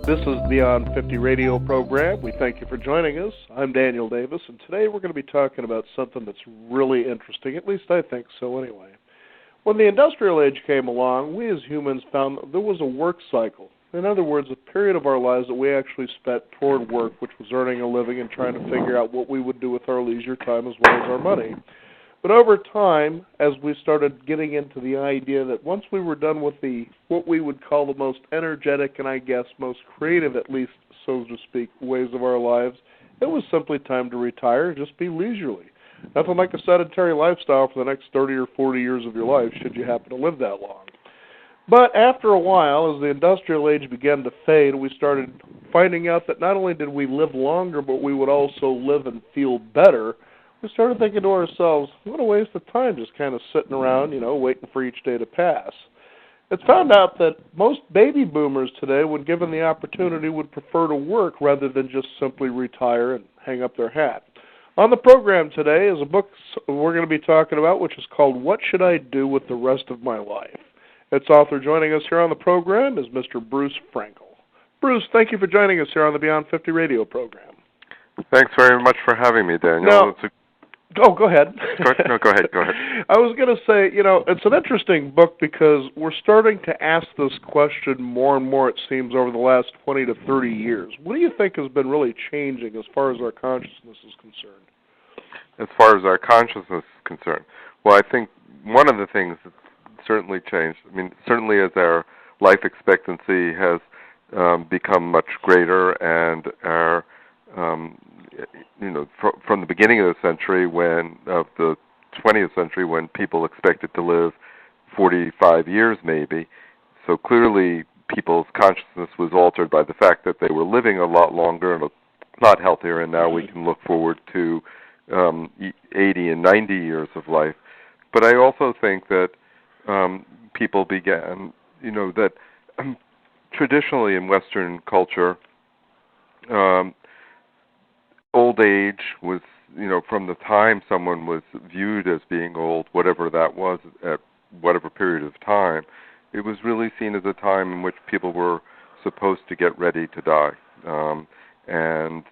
This is the Beyond 50 radio program. We thank you for joining us. I'm Daniel Davis, and today we're going to be talking about something that's really interesting, at least I think so anyway. When the industrial age came along, we as humans found that there was a work cycle. In other words, a period of our lives that we actually spent toward work, which was earning a living and trying to figure out what we would do with our leisure time as well as our money. But over time, as we started getting into the idea that once we were done with what we would call the most energetic and I guess most creative, at least so to speak, ways of our lives, it was simply time to retire and just be leisurely. Nothing like a sedentary lifestyle for the next 30 or 40 years of your life, should you happen to live that long. But after a while, as the industrial age began to fade, we started finding out that not only did we live longer, but we would also live and feel better. We started thinking to ourselves, what a waste of time just kind of sitting around, waiting for each day to pass. It's found out that most baby boomers today, when given the opportunity, would prefer to work rather than just simply retire and hang up their hat. On the program today is a book we're going to be talking about, which is called What Should I Do with the Rest of My Life? Its author joining us here on the program is Mr. Bruce Frankel. Bruce, thank you for joining us here on the Beyond 50 radio program. Thanks very much for having me, Daniel. Now, go ahead. No, go ahead. I was going to say, it's an interesting book because we're starting to ask this question more and more, it seems, over the last 20 to 30 years. What do you think has been really changing as far as our consciousness is concerned? As far as our consciousness is concerned, well, I think one of the things that's certainly changed, certainly as our life expectancy has become much greater and our from the beginning of the century, of the 20th century, when people expected to live 45 years maybe, so clearly people's consciousness was altered by the fact that they were living a lot longer and a lot healthier, and now we can look forward to 80 and 90 years of life. But I also think that people began, that traditionally in Western culture, old age was, from the time someone was viewed as being old, whatever that was at whatever period of time, it was really seen as a time in which people were supposed to get ready to die. And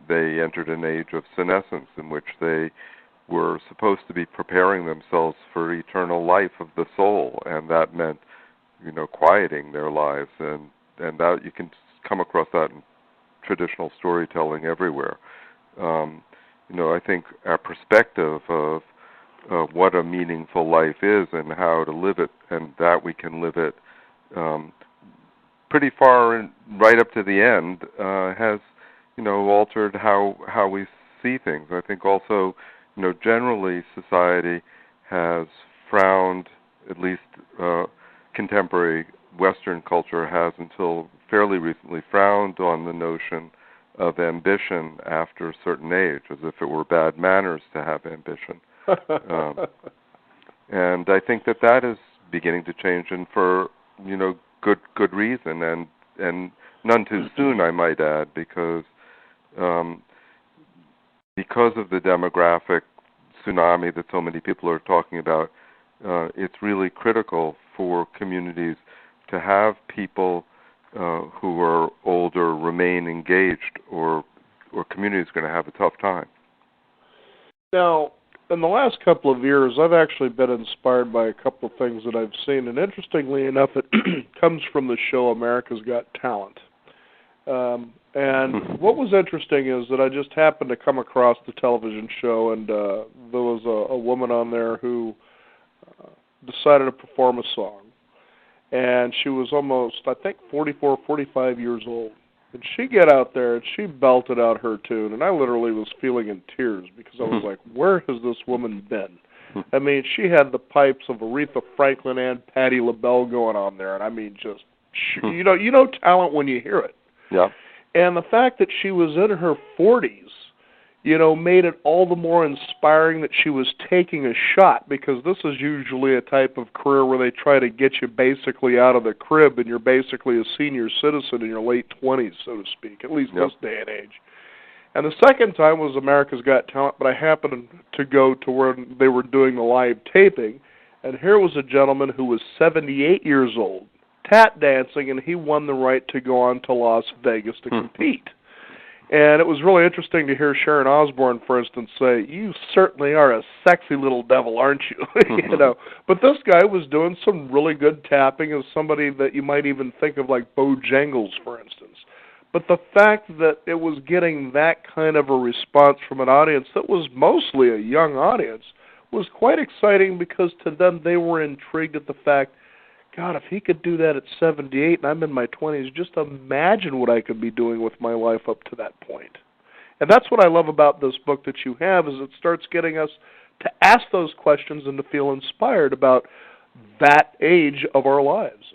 they entered an age of senescence in which they were supposed to be preparing themselves for eternal life of the soul, and that meant, quieting their lives, and that you can come across that in traditional storytelling everywhere. I think our perspective of what a meaningful life is and how to live it, and that we can live it pretty far right up to the end, has altered how we see things. I think also, generally society has frowned, at least contemporary Western culture has until fairly recently frowned on the notion of ambition after a certain age, as if it were bad manners to have ambition. And I think that is beginning to change, and for good reason, and none too soon, I might add, because of the demographic tsunami that so many people are talking about. It's really critical for communities to have people who are older remain engaged, or community is going to have a tough time. Now, in the last couple of years, I've actually been inspired by a couple of things that I've seen, and interestingly enough, it comes from the show America's Got Talent. And what was interesting is that I just happened to come across the television show, and there was a woman on there who decided to perform a song. And she was almost, I think, 44, 45 years old. And she got out there and she belted out her tune, and I literally was feeling in tears because I was like, where has this woman been? She had the pipes of Aretha Franklin and Patti LaBelle going on there, and just, talent when you hear it. Yeah. And the fact that she was in her 40s, made it all the more inspiring that she was taking a shot, because this is usually a type of career where they try to get you basically out of the crib and you're basically a senior citizen in your late 20s, so to speak, at least this day and age. And the second time was America's Got Talent, but I happened to go to where they were doing the live taping, and here was a gentleman who was 78 years old, tap dancing, and he won the right to go on to Las Vegas to compete. And it was really interesting to hear Sharon Osbourne, for instance, say, "You certainly are a sexy little devil, aren't you?" You know. But this guy was doing some really good tapping as somebody that you might even think of like Bojangles, for instance. But the fact that it was getting that kind of a response from an audience that was mostly a young audience was quite exciting, because to them they were intrigued at the fact, God, if he could do that at 78 and I'm in my 20s, just imagine what I could be doing with my life up to that point. And that's what I love about this book that you have, is it starts getting us to ask those questions and to feel inspired about that age of our lives.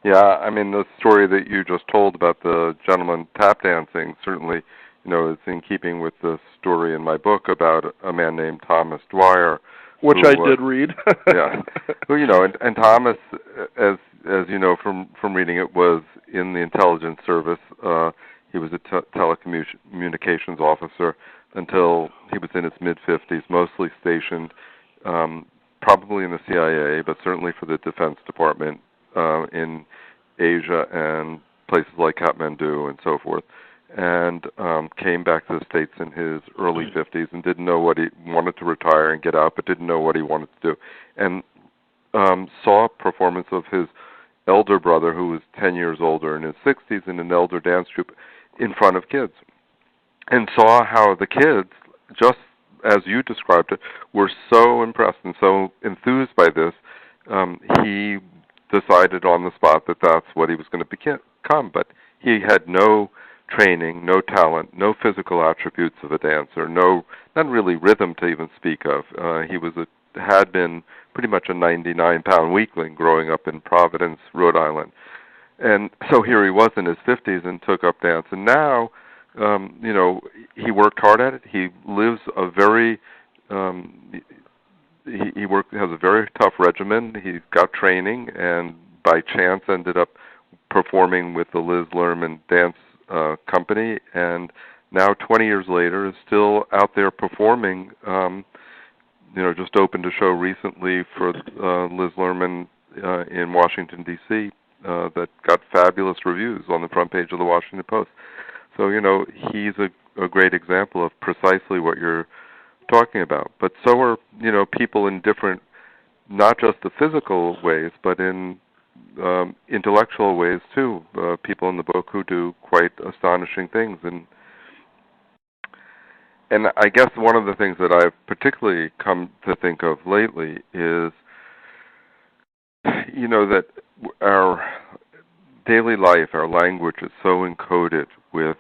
Yeah, I mean, the story that you just told about the gentleman tap dancing certainly, is in keeping with the story in my book about a man named Thomas Dwyer, which I did read. Yeah, who and Thomas, as you know from reading it, was in the intelligence service. He was a telecommunications officer until he was in his mid-50s, mostly stationed, probably in the CIA, but certainly for the Defense Department in Asia and places like Kathmandu and so forth. And came back to the States in his early 50s and didn't know what he wanted to retire and get out, but didn't know what he wanted to do. And saw a performance of his elder brother, who was 10 years older, in his 60s, in an elder dance troupe in front of kids. And saw how the kids, just as you described it, were so impressed and so enthused by this, he decided on the spot that that's what he was going to become. But he had no training, no talent, no physical attributes of a dancer, not really rhythm to even speak of. He had been pretty much a 99-pound weakling growing up in Providence, Rhode Island. And so here he was in his 50s and took up dance. And now, he worked hard at it. He lives a very, has a very tough regimen. He's got training, and by chance ended up performing with the Liz Lerman dance company, and now 20 years later is still out there performing. Just opened a show recently for Liz Lerman in Washington, D.C. That got fabulous reviews on the front page of the Washington Post. So, he's a great example of precisely what you're talking about. But so are, people in different, not just the physical ways, but in intellectual ways too. People in the book who do quite astonishing things, and I guess one of the things that I've particularly come to think of lately is, that our daily life, our language is so encoded with,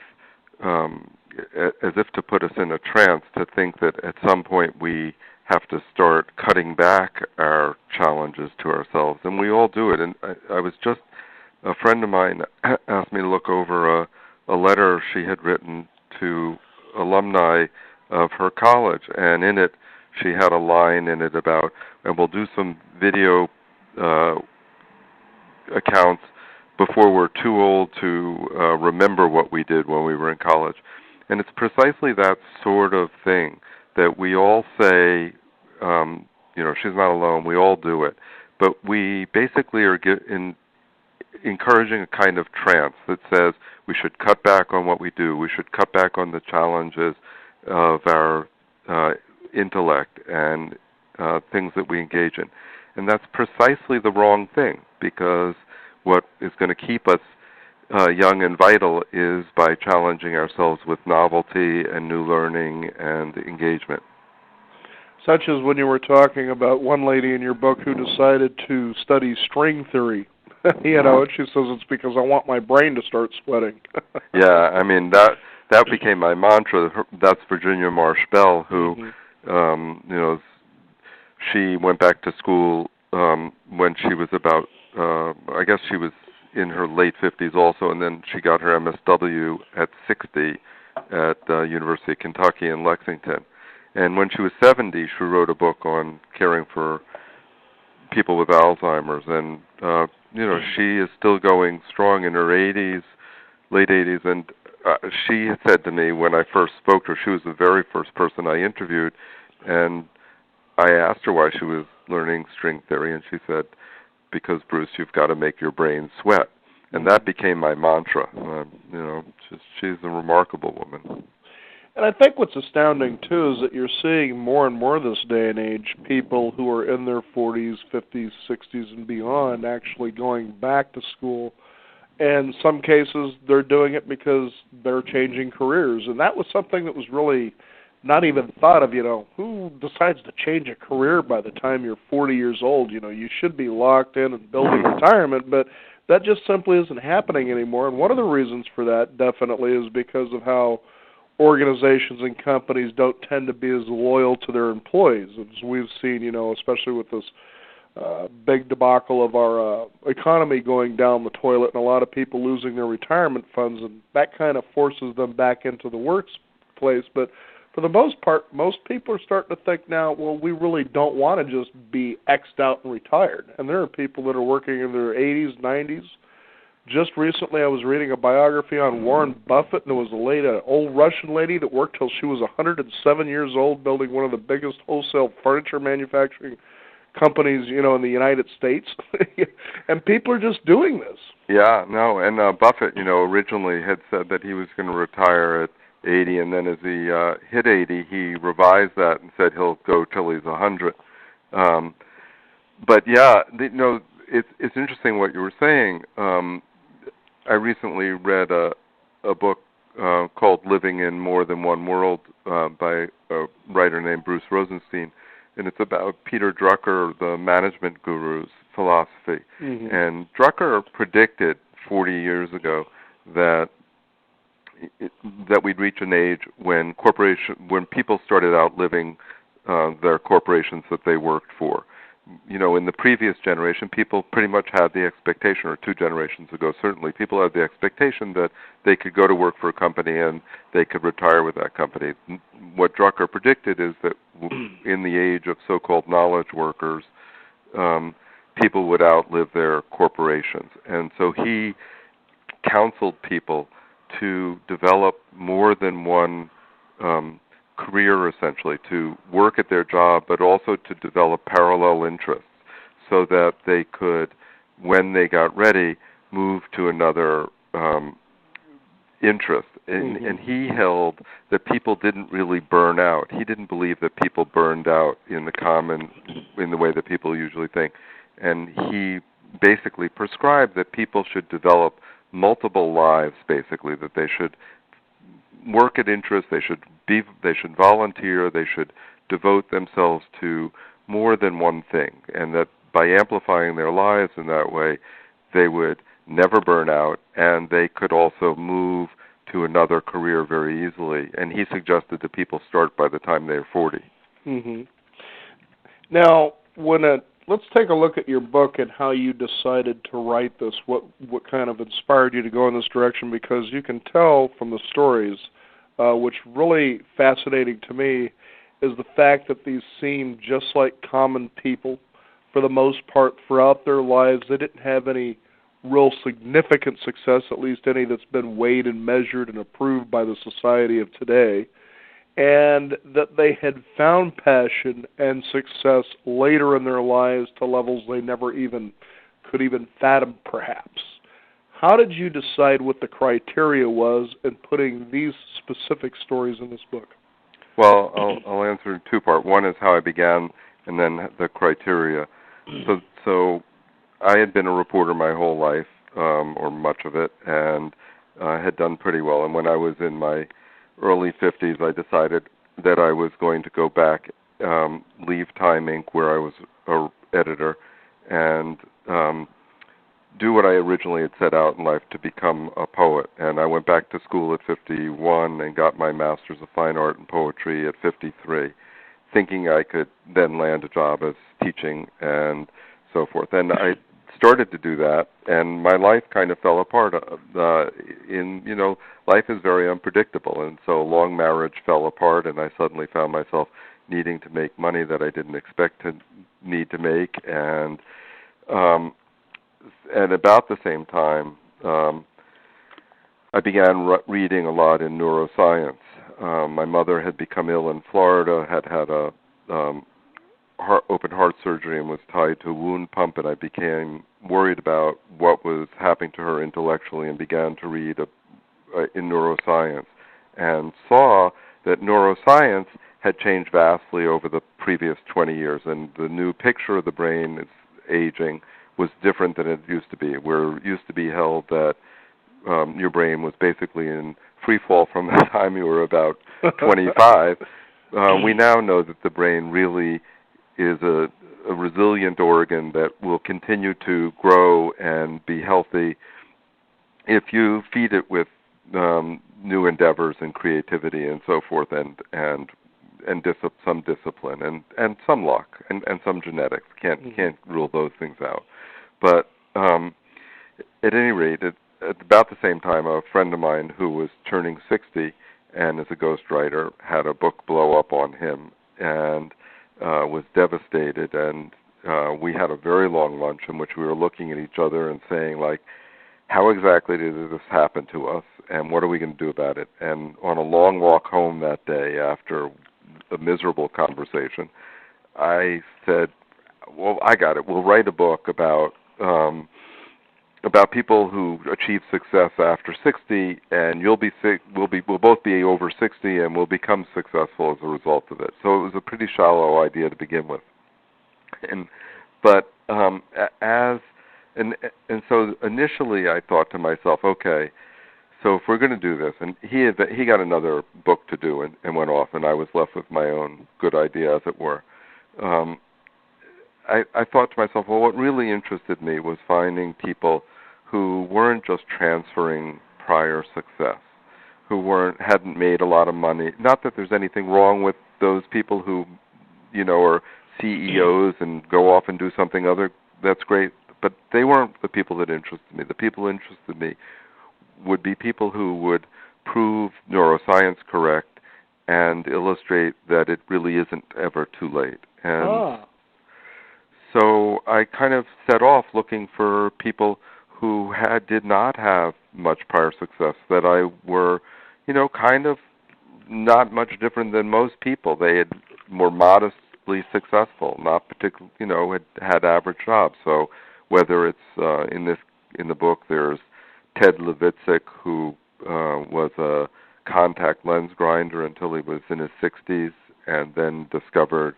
as if to put us in a trance, to think that at some point we have to start cutting back our challenges to ourselves, and we all do it. And I was just, a friend of mine asked me to look over a letter she had written to alumni of her college, and in it she had a line in it about, and we'll do some video accounts before we're too old to remember what we did when we were in college. And it's precisely that sort of thing that we all say, she's not alone, we all do it. But we basically are encouraging a kind of trance that says we should cut back on what we do, we should cut back on the challenges of our intellect and things that we engage in. And that's precisely the wrong thing, because what is going to keep us young and vital is by challenging ourselves with novelty and new learning and engagement. Such as when you were talking about one lady in your book who decided to study string theory. And she says it's because I want my brain to start sweating. Yeah, I mean, that became my mantra. That's Virginia Marsh Bell, who, she went back to school when she was about, I guess she was in her late 50s also, and then she got her MSW at 60 at the University of Kentucky in Lexington. And when she was 70, she wrote a book on caring for people with Alzheimer's, and she is still going strong in her 80s, late 80s, and she had said to me when I first spoke to her, she was the very first person I interviewed, and I asked her why she was learning string theory, and she said, because, Bruce, you've got to make your brain sweat. And that became my mantra. She's a remarkable woman. And I think what's astounding, too, is that you're seeing more and more this day and age people who are in their 40s, 50s, 60s, and beyond actually going back to school. And in some cases, they're doing it because they're changing careers. And that was something that was really not even thought of. Who decides to change a career by the time you're 40 years old? You should be locked in and building retirement, but that just simply isn't happening anymore. And one of the reasons for that definitely is because of how organizations and companies don't tend to be as loyal to their employees. As we've seen, especially with this big debacle of our economy going down the toilet and a lot of people losing their retirement funds, and that kind of forces them back into the workplace. But for the most part, most people are starting to think now, well, we really don't want to just be X'd out and retired. And there are people that are working in their 80s, 90s. Just recently I was reading a biography on Warren Buffett, and there was an old Russian lady that worked till she was 107 years old building one of the biggest wholesale furniture manufacturing companies, in the United States. And people are just doing this. Yeah, no, and Buffett, originally had said that he was going to retire at 80, and then as he hit 80, he revised that and said he'll go till he's 100. But yeah, it's interesting what you were saying. I recently read a book called Living in More Than One World by a writer named Bruce Rosenstein, and it's about Peter Drucker, the management guru's philosophy. Mm-hmm. And Drucker predicted 40 years ago that we'd reach an age when people started outliving their corporations that they worked for. In the previous generation, people pretty much had the expectation, or 2 generations ago certainly, people had the expectation that they could go to work for a company and they could retire with that company. What Drucker predicted is that in the age of so-called knowledge workers, people would outlive their corporations. And so he counseled people to develop more than one career, essentially, to work at their job, but also to develop parallel interests so that they could, when they got ready, move to another interest. And he held that people didn't really burn out. He didn't believe that people burned out in the way that people usually think. And he basically prescribed that people should develop multiple lives, basically, that they should work at interest, they should volunteer, they should devote themselves to more than one thing, and that by amplifying their lives in that way, they would never burn out, and they could also move to another career very easily. And he suggested that people start by the time they're 40. Mm-hmm. Now, let's take a look at your book and how you decided to write this. What kind of inspired you to go in this direction? Because you can tell from the stories, which really fascinating to me, is the fact that these seem just like common people for the most part throughout their lives. They didn't have any real significant success, at least any that's been weighed and measured and approved by the society of today, and that they had found passion and success later in their lives to levels they never could even fathom, perhaps. How did you decide what the criteria was in putting these specific stories in this book? Well, I'll answer in 2 parts. One is how I began, and then the criteria. So I had been a reporter my whole life, or much of it, and had done pretty well. And when I was in my early 50s, I decided that I was going to go back, leave Time Inc., where I was an editor, and do what I originally had set out in life, to become a poet. And I went back to school at 51 and got my Master's of Fine Art in Poetry at 53, thinking I could then land a job as teaching and so forth. And I started to do that, and my life kind of fell apart. Life is very unpredictable, and so a long marriage fell apart, and I suddenly found myself needing to make money that I didn't expect to need to make, and about the same time, I began reading a lot in neuroscience. My mother had become ill in Florida, had a open heart surgery and was tied to a wound pump, and I became worried about what was happening to her intellectually and began to read in neuroscience and saw that neuroscience had changed vastly over the previous 20 years, and the new picture of the brain is aging was different than it used to be, where it used to be held that your brain was basically in free fall from the time you were about 25. We now know that the brain really is a resilient organ that will continue to grow and be healthy if you feed it with new endeavors and creativity and so forth, and some discipline and some luck and some genetics. Can't rule those things out. But at any rate, at about the same time, a friend of mine who was turning 60 and is a ghostwriter had a book blow up on him and was devastated. And we had a very long lunch in which we were looking at each other and saying, like, how exactly did this happen to us, and what are we going to do about it? And on a long walk home that day after a miserable conversation, I said, well, I got it. We'll write a book about people who achieve success after 60, and we'll both be over 60, and we'll become successful as a result of it. So it was a pretty shallow idea to begin with, and so initially I thought to myself, okay, so if we're going to do this, and he got another book to do and went off, and I was left with my own good idea, as it were. I thought to myself, well, what really interested me was finding people who weren't just transferring prior success, who hadn't made a lot of money. Not that there's anything wrong with those people who, are CEOs and go off and do something other. That's great, but they weren't the people that interested me. The people who interested me would be people who would prove neuroscience correct and illustrate that it really isn't ever too late. And so I kind of set off looking for people who did not have much prior success, that I were, kind of not much different than most people. They had more modestly successful, not particularly, had average jobs. So whether it's in the book, there's Ted Levitzik, who was a contact lens grinder until he was in his 60s, and then discovered,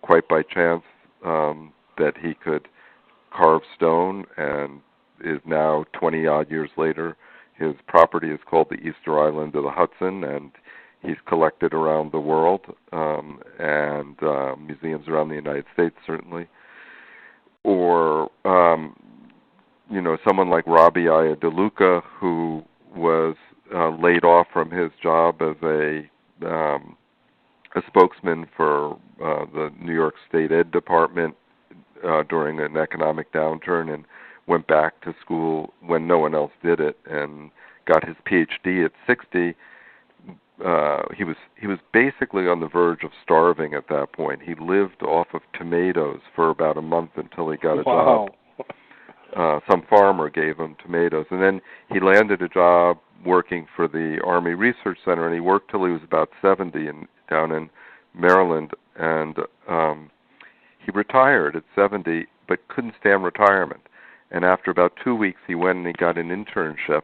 quite by chance, that he could carve stone, and is now 20-odd years later. His property is called the Easter Island of the Hudson, and he's collected around the world, and museums around the United States, certainly. Or someone like Rabia DeLuca, who was laid off from his job as a spokesman for the New York State Ed Department during an economic downturn, and went back to school when no one else did it, and got his PhD at 60. He was basically on the verge of starving at that point. He lived off of tomatoes for about a month until he got a job. Some farmer gave him tomatoes, and then he landed a job working for the Army Research Center, and he worked till he was about 70 down in Maryland, and he retired at 70, but couldn't stand retirement. And after about 2 weeks, he went and he got an internship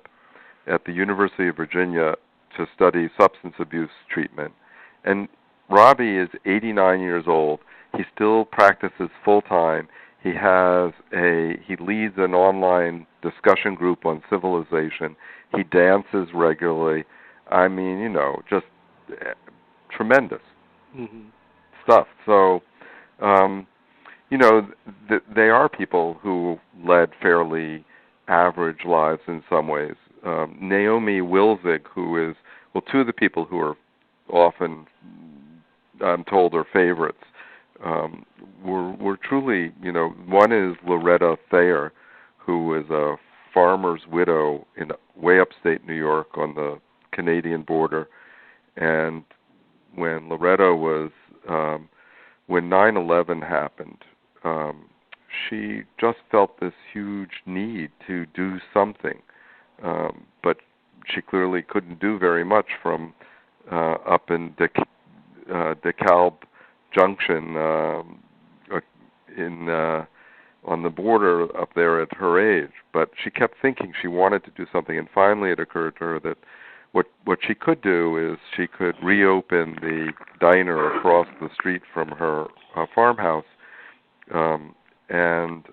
at the University of Virginia to study substance abuse treatment. And Robbie is 89 years old. He still practices full-time. He leads an online discussion group on civilization. He dances regularly. I mean, just tremendous stuff. So, they are people who led fairly average lives in some ways. Naomi Wilzig, who is, two of the people who are often, I'm told, are favorites, were truly, one is Loretta Thayer, who is a farmer's widow in way upstate New York on the Canadian border. And when Loretta was, when 9/11 happened, she just felt this huge need to do something, but she clearly couldn't do very much from up in DeKalb Junction, in on the border up there at her age, but she kept thinking she wanted to do something, and finally it occurred to her that what she could do is she could reopen the diner across the street from her farmhouse, and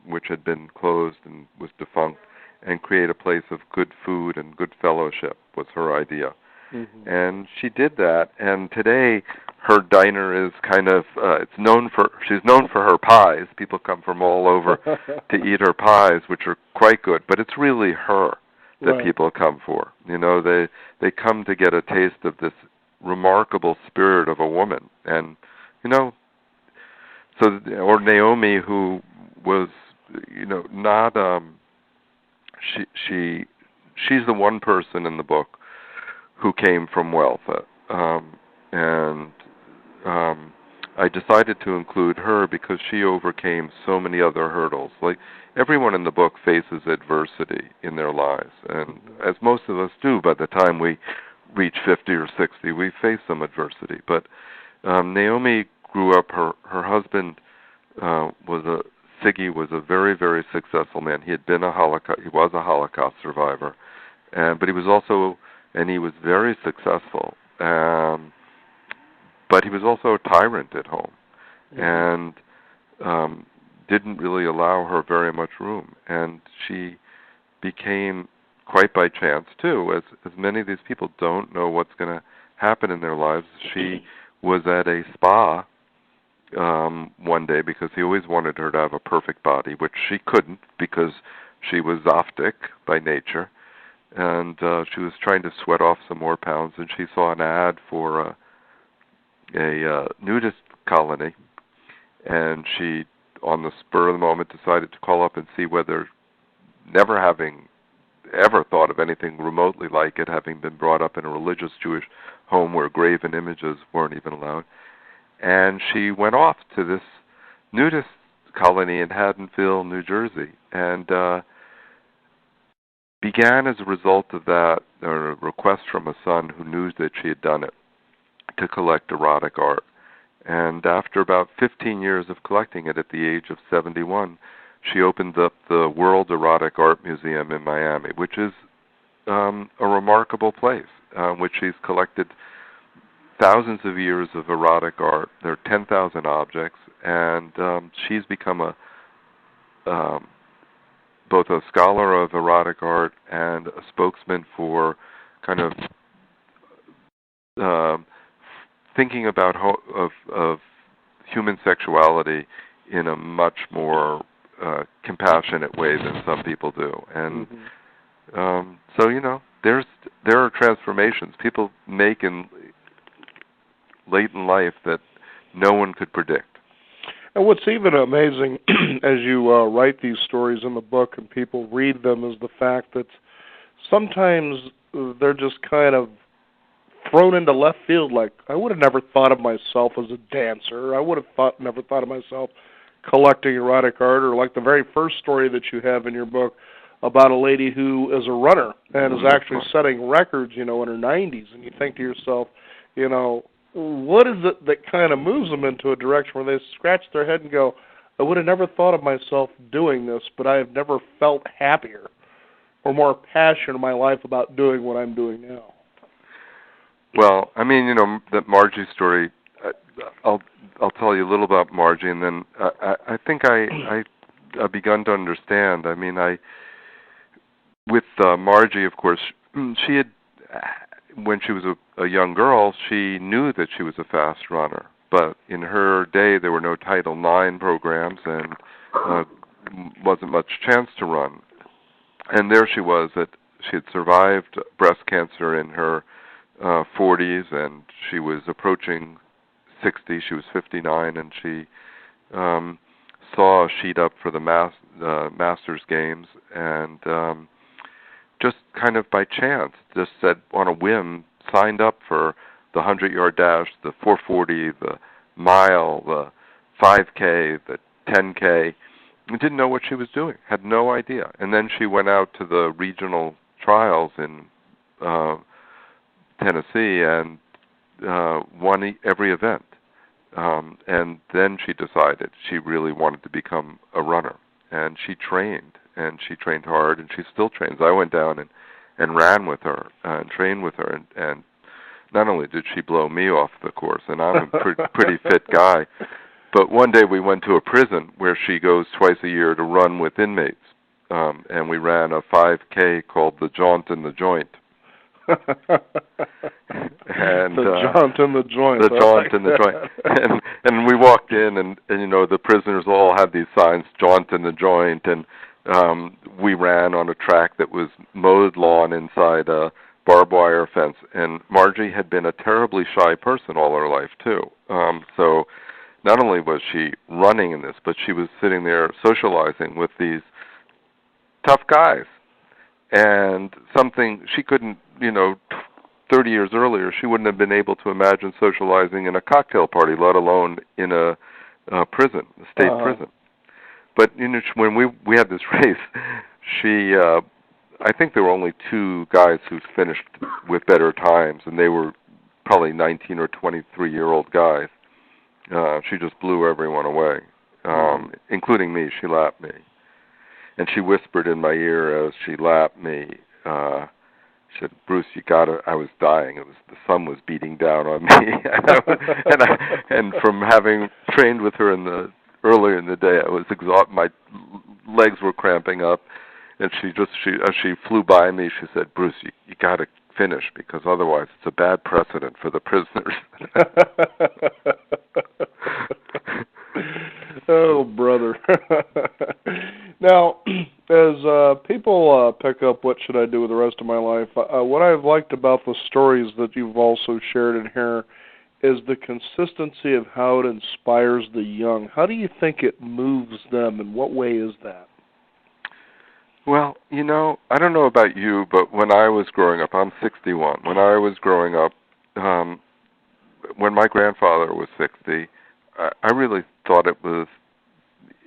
which had been closed and was defunct, and create a place of good food and good fellowship was her idea. Mm-hmm. And she did that, and today her diner is kind of she's known for her pies. People come from all over to eat her pies, which are quite good, but it's really her that right. people come for. You know, they come to get a taste of this remarkable spirit of a woman. And you know, or Naomi, who was, you know, not she's the one person in the book who came from wealth, and I decided to include her because she overcame so many other hurdles. Like, everyone in the book faces adversity in their lives, and as most of us do by the time we reach 50 or 60, we face some adversity. But Naomi grew up, her husband Siggy was a very, very successful man. He was a Holocaust survivor, but he was very successful. But he was also a tyrant at home, and didn't really allow her very much room. And she became, quite by chance too, as many of these people don't know what's going to happen in their lives. She was at a spa one day because he always wanted her to have a perfect body, which she couldn't because she was Zoftic by nature. And she was trying to sweat off some more pounds, and she saw an ad for a nudist colony, and she, on the spur of the moment, decided to call up and see whether, never having ever thought of anything remotely like it, having been brought up in a religious Jewish home where graven images weren't even allowed. And she went off to this nudist colony in Haddonfield, New Jersey, and began, as a result of that, a request from a son who knew that she had done it, to collect erotic art. And after about 15 years of collecting it, at the age of 71, she opened up the World Erotic Art Museum in Miami, which is a remarkable place, which she's collected thousands of years of erotic art. There are 10,000 objects, and she's become both a scholar of erotic art and a spokesman for kind of thinking about of human sexuality in a much more compassionate way than some people do. And so, you know, there are transformations people make late in life that no one could predict. And what's even amazing, as you write these stories in the book and people read them, is the fact that sometimes they're just kind of thrown into left field. Like, I would have never thought of myself as a dancer. I would have never thought of myself collecting erotic art. Or like the very first story that you have in your book about a lady who is a runner and is actually setting records, you know, in her 90s. And you think to yourself, you know, what is it that kind of moves them into a direction where they scratch their head and go, I would have never thought of myself doing this, but I have never felt happier or more passionate in my life about doing what I'm doing now? Well, I mean, you know, that Margie story, I'll tell you a little about Margie, and then I think I've begun to understand. I mean, with Margie, of course, she had, when she was a young girl, she knew that she was a fast runner. But in her day, there were no Title IX programs, and wasn't much chance to run. And there she was, that she had survived breast cancer in her 40s, and she was approaching 60. She was 59, and she saw a sheet up for the Masters Games, and just kind of by chance, just said on a whim, signed up for the 100-yard dash, the 440, the mile, the 5K, the 10K, and didn't know what she was doing, had no idea. And then she went out to the regional trials in Tennessee and won every event. And then she decided she really wanted to become a runner. And she trained hard, and she still trains. I went down and ran with her and trained with her, and not only did she blow me off the course, and I'm a pretty fit guy, but one day we went to a prison where she goes twice a year to run with inmates, and we ran a 5K called the Jaunt in the Joint. And the jaunt in the joint. The jaunt in the joint. And we walked in, and the prisoners all had these signs, jaunt in the joint, and we ran on a track that was mowed lawn inside a barbed wire fence. And Margie had been a terribly shy person all her life, too. So not only was she running in this, but she was sitting there socializing with these tough guys. And something she couldn't, 30 years earlier, she wouldn't have been able to imagine socializing in a cocktail party, let alone in a prison, a state prison. But when we had this race, I think there were only 2 guys who finished with better times, and they were probably 19 or 23-year-old guys. She just blew everyone away, including me. She lapped me. And she whispered in my ear as she lapped me, she said, "Bruce, you gotta." I was dying. The sun was beating down on me, and from having trained with her earlier in the day, I was exhausted. My legs were cramping up, and as she flew by me, she said, "Bruce, you gotta finish, because otherwise it's a bad precedent for the prisoners." Oh, brother. Now, as people pick up what should I do with the rest of my life, what I've liked about the stories that you've also shared in here is the consistency of how it inspires the young. How do you think it moves them, and what way is that? Well, I don't know about you, but when I was growing up, I'm 61. When I was growing up, when my grandfather was 60, I really thought it was,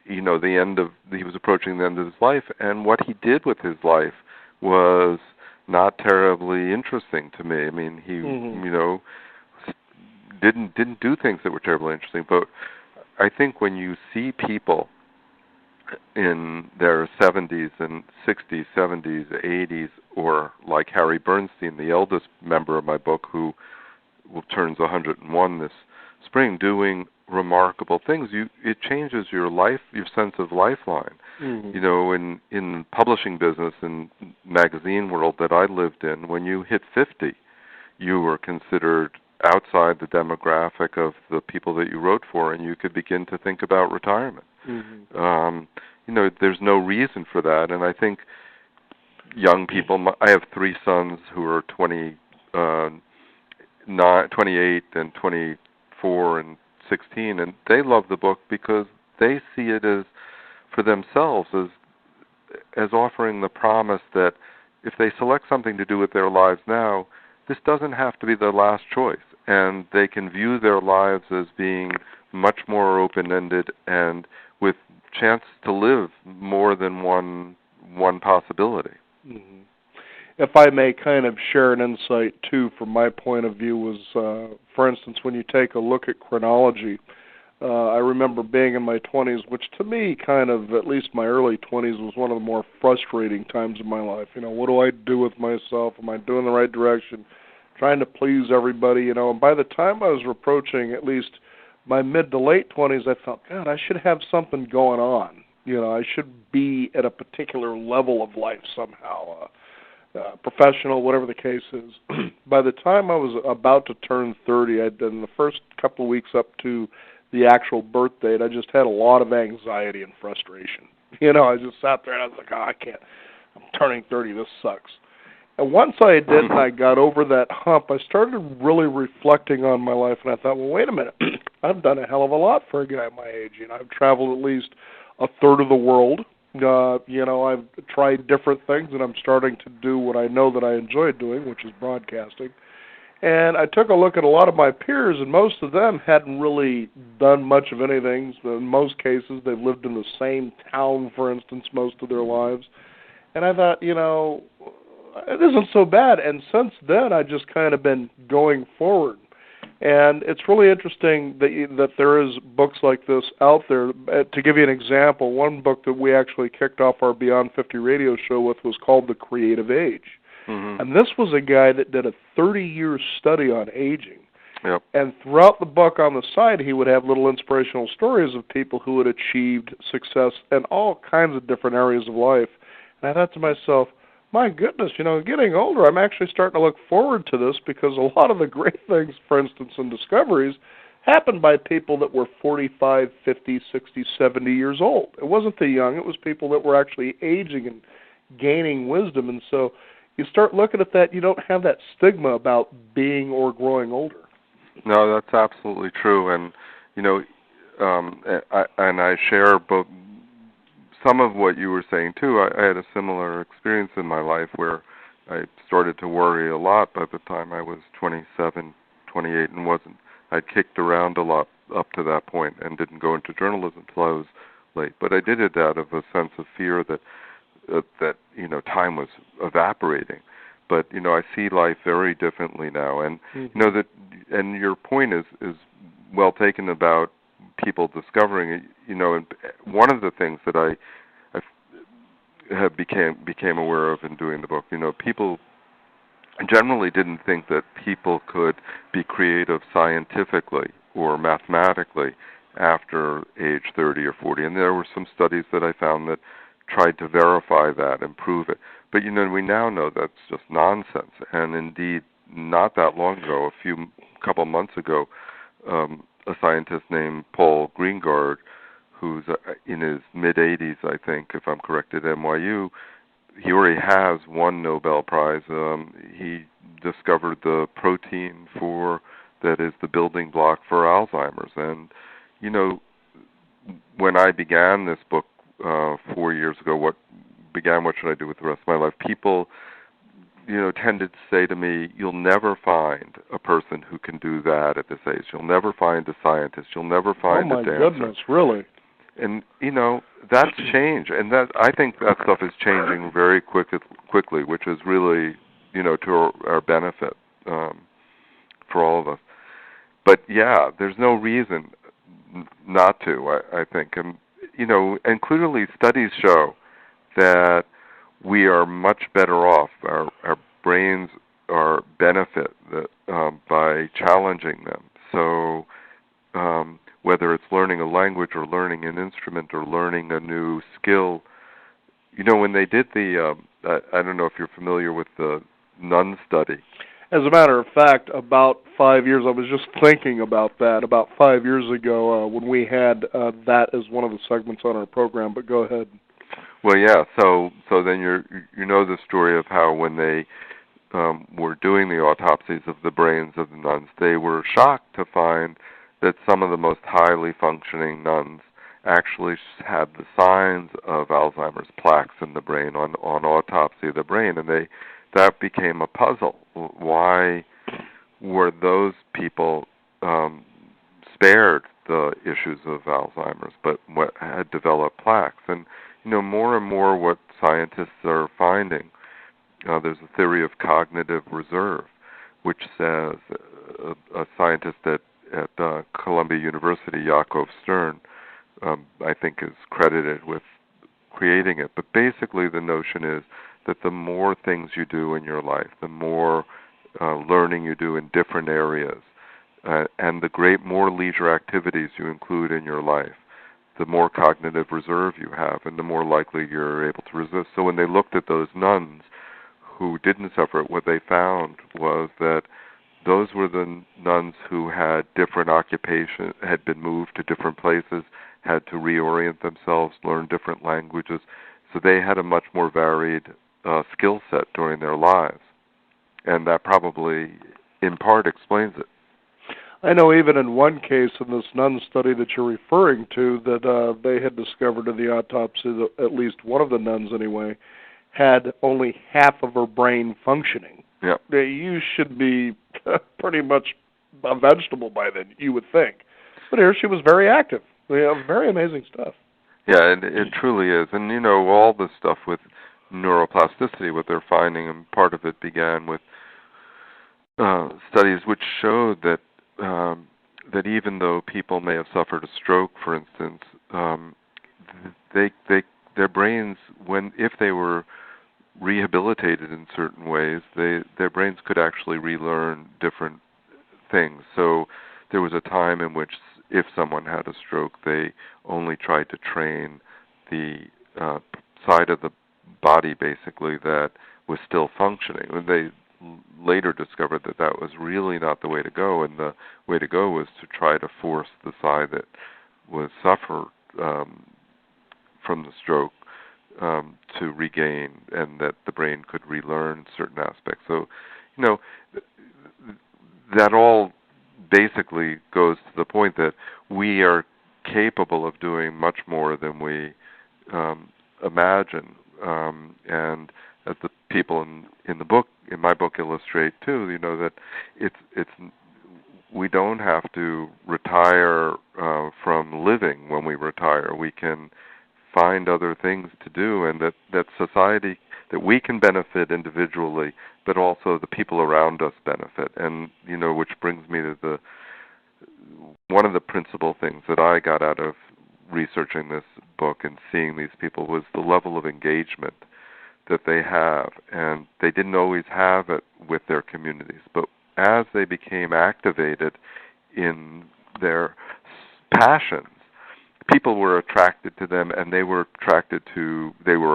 he was approaching the end of his life, and what he did with his life was not terribly interesting to me. I mean, he, didn't do things that were terribly interesting, but I think when you see people in their 70s and 60s, 70s, 80s, or like Harry Bernstein, the eldest member of my book, who turns 101 this spring, doing remarkable things, it changes your life, your sense of lifeline. In the publishing business and magazine world that I lived in, when you hit 50, you were considered outside the demographic of the people that you wrote for, and you could begin to think about retirement. There's no reason for that, and I think young people, I have 3 sons who are 28 and 24 and 16, and they love the book because they see it as, for themselves, as offering the promise that if they select something to do with their lives now, this doesn't have to be their last choice, and they can view their lives as being much more open-ended and with chance to live more than one possibility. If I may kind of share an insight, too, from my point of view, was, for instance, when you take a look at chronology, I remember being in my 20s, which to me kind of, at least my early 20s, was one of the more frustrating times of my life. What do I do with myself? Am I doing the right direction? Trying to please everybody, and by the time I was approaching at least my mid to late 20s, I thought, God, I should have something going on. I should be at a particular level of life somehow. Professional, whatever the case is. By the time I was about to turn 30, I'd done the first couple of weeks up to the actual birth date, I just had a lot of anxiety and frustration. I just sat there and I was like, I can't. I'm turning 30. This sucks. And once I did and I got over that hump, I started really reflecting on my life, and I thought, well, wait a minute. I've done a hell of a lot for a guy my age. I've traveled at least a third of the world. I've tried different things, and I'm starting to do what I know that I enjoy doing, which is broadcasting. And I took a look at a lot of my peers, and most of them hadn't really done much of anything. So in most cases, they've lived in the same town, for instance, most of their lives. And I thought, it isn't so bad. And since then, I've just kind of been going forward. And it's really interesting that there is books like this out there. To give you an example, one book that we actually kicked off our Beyond 50 radio show with was called The Creative Age. Mm-hmm. And this was a guy that did a 30-year study on aging. Yep. And throughout the book on the side, he would have little inspirational stories of people who had achieved success in all kinds of different areas of life. And I thought to myself, my goodness, getting older, I'm actually starting to look forward to this, because a lot of the great things, for instance, in discoveries, happened by people that were 45, 50, 60, 70 years old. It wasn't the young, it was people that were actually aging and gaining wisdom. And so you start looking at that, you don't have that stigma about being or growing older. No, that's absolutely true. And, I share both. Some of what you were saying, too. I had a similar experience in my life where I started to worry a lot by the time I was 27, 28, and I'd kicked around a lot up to that point and didn't go into journalism until I was late. But I did it out of a sense of fear that time was evaporating. But, I see life very differently now. And, and your point is well taken about people discovering it. And one of the things that I became aware of in doing the book, people generally didn't think that people could be creative scientifically or mathematically after age 30 or 40. And there were some studies that I found that tried to verify that and prove it. But, we now know that's just nonsense. And indeed, not that long ago, couple months ago, a scientist named Paul Greengard, who's in his mid-80s, I think, if I'm correct, at NYU, he already has won Nobel Prize. He discovered the protein that is the building block for Alzheimer's. And, when I began this book 4 years ago, what should I do with the rest of my life? People, tended to say to me, you'll never find a person who can do that at this age. You'll never find a scientist. You'll never find a dancer. Oh, my goodness, really? And, that's changed. And I think that stuff is changing very quickly, which is really, to our benefit for all of us. But, yeah, there's no reason not to, I think. And, and clearly studies show that we are much better off. Our brains are benefit by challenging them. So whether it's learning a language or learning an instrument or learning a new skill, when they did I don't know if you're familiar with the nun study. As a matter of fact, about 5 years, I was just thinking about that, about 5 years ago when we had that as one of the segments on our program, but go ahead. Well, yeah, so then you know the story of how when they were doing the autopsies of the brains of the nuns, they were shocked to find that some of the most highly functioning nuns actually had the signs of Alzheimer's plaques in the brain on autopsy of the brain, and that became a puzzle. Why were those people spared the issues of Alzheimer's, but what had developed plaques? And more and more what scientists are finding, there's a theory of cognitive reserve, which says a scientist at Columbia University, Yaakov Stern, I think is credited with creating it. But basically the notion is that the more things you do in your life, the more learning you do in different areas, and the more leisure activities you include in your life, the more cognitive reserve you have, and the more likely you're able to resist. So when they looked at those nuns who didn't suffer it, what they found was that those were the nuns who had different occupations, had been moved to different places, had to reorient themselves, learn different languages. So they had a much more varied skill set during their lives. And that probably, in part, explains it. I know even in one case in this nun study that you're referring to that they had discovered in the autopsy that at least one of the nuns anyway had only half of her brain functioning. Yep. You should be pretty much a vegetable by then, you would think. But here she was very active. Very amazing stuff. Yeah, it truly is. And, all this stuff with neuroplasticity, what they're finding, and part of it began with studies which showed that that even though people may have suffered a stroke, for instance, their brains, if they were rehabilitated in certain ways, their brains could actually relearn different things. So there was a time in which, if someone had a stroke, they only tried to train the side of the body, basically, that was still functioning. And they later discovered that that was really not the way to go, and the way to go was to try to force the side that was suffered from the stroke to regain, and that the brain could relearn certain aspects. So, that all basically goes to the point that we are capable of doing much more than we imagine, and as the people in the book, in my book, illustrate too, that it's we don't have to retire from living when we retire. We can find other things to do, and that society, that we can benefit individually, but also the people around us benefit. And which brings me to one of the principal things that I got out of researching this book and seeing these people was the level of engagement that they have, and they didn't always have it with their communities, but as they became activated in their passions, people were attracted to them, and they were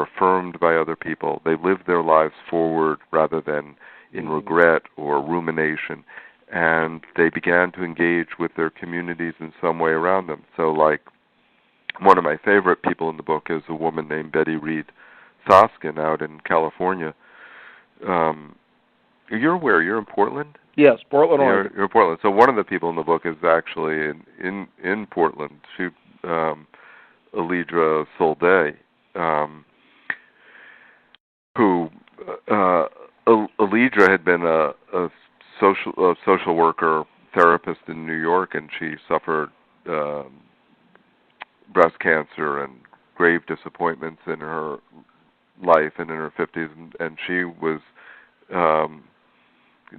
affirmed by other people. They lived their lives forward rather than in regret or rumination, and they began to engage with their communities in some way around them. So, like, one of my favorite people in the book is a woman named Betty Reed Soskin out in California. You're where? You're in Portland? Yes, Portland, Oregon. You're in Portland. So one of the people in the book is actually in Portland. She, Alidra Solday, who Alidra had been a social worker therapist in New York, and she suffered breast cancer and grave disappointments in her life and in her 50s, and she was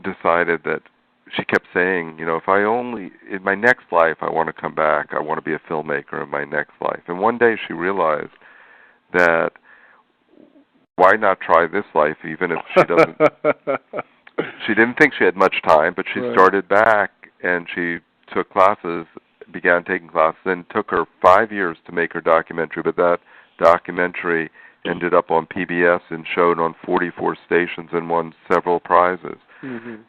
decided that she kept saying, if I only, in my next life, I want to come back, I want to be a filmmaker in my next life. And one day she realized that why not try this life, even if she doesn't, she didn't think she had much time, but she started back, and she took classes, began taking classes, and took her 5 years to make her documentary, but that documentary ended up on PBS and showed on 44 stations and won several prizes. Mm-hmm.